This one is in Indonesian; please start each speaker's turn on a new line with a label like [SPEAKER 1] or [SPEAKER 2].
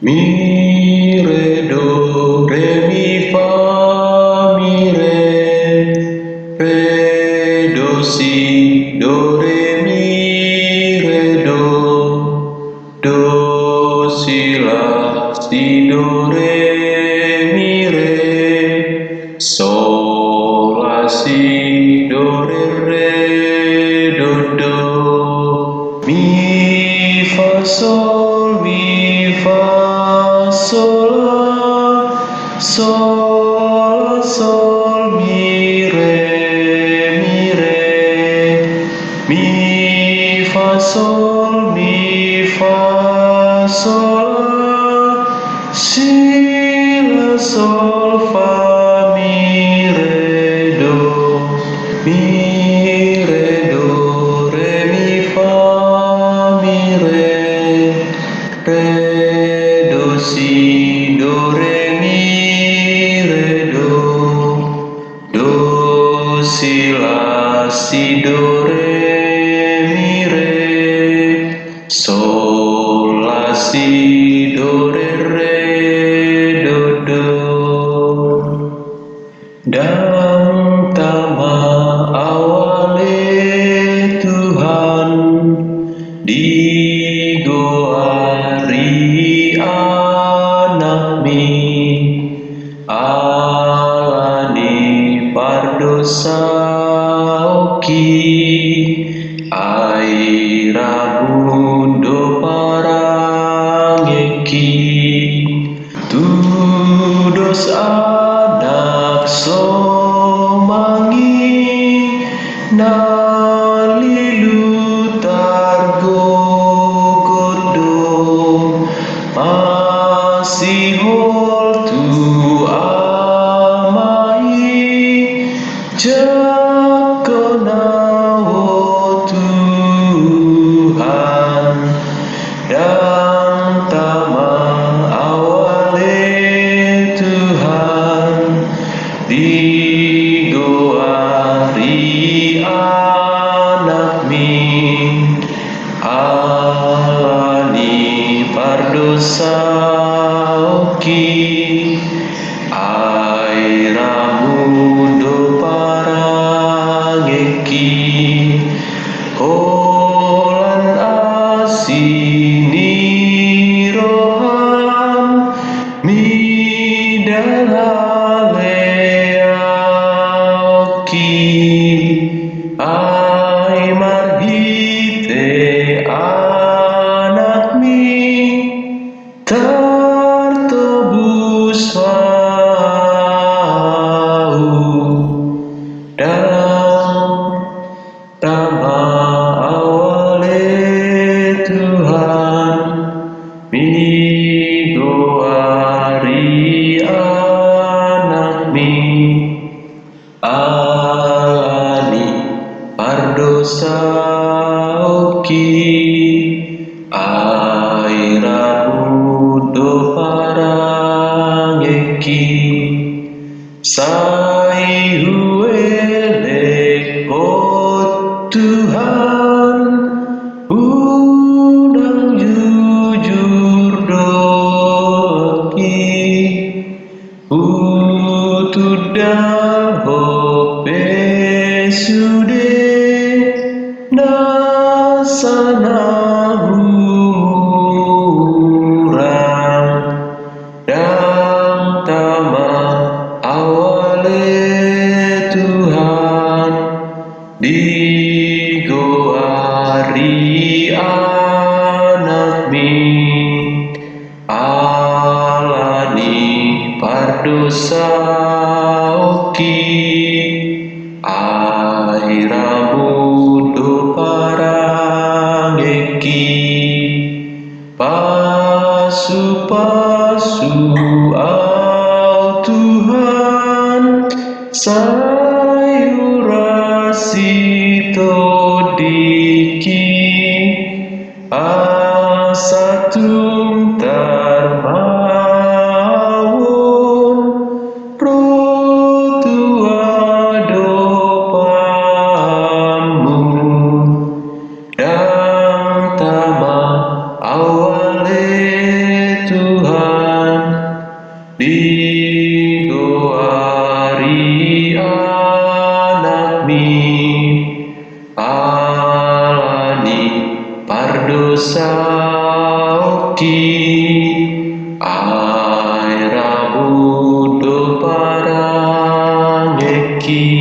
[SPEAKER 1] Mi, re, do, re, mi, fa, mi, re, do, si, do, re, mi, re, do, si, la, si, do, re, mi, re, sol, la, si, do, re, do, mi, fa, sol, mi, fa, sol, la, sol, sol, mi, fa, sol, mi, fa, sol, la, si, la, sol, fa, mi, do, mi, do, re, mi, fa, mi, do, si, do, re, mi, do, si, la, si, do, re, mi, sol, la, si, do, re, do. Dan tama awale Tuhan di goari anami alani pardosa oki airabundo parangeki tudos anak somangi nalilu targo godo masih tu amai jakonao Tuhan dan tama awale Tuhan di goari anakmi alani pardosa oki airamundo parangeki holan asini rohan midalaleaki ai margite anakmi tertebus mau dan tama awale Tuhan mi goari anakmi alani pardosa oki airabundo parangeki sai huele oh Tuhan udang jujur doki utudang hope sude nasana hurang dan tama awale Tuhan di goari anakmi alani pardosa oki airamundo parangeki pasu-pasu au Tuhan sayurasi todiki asatum tarmawon rotua dopamu dan tama awale Tuhan si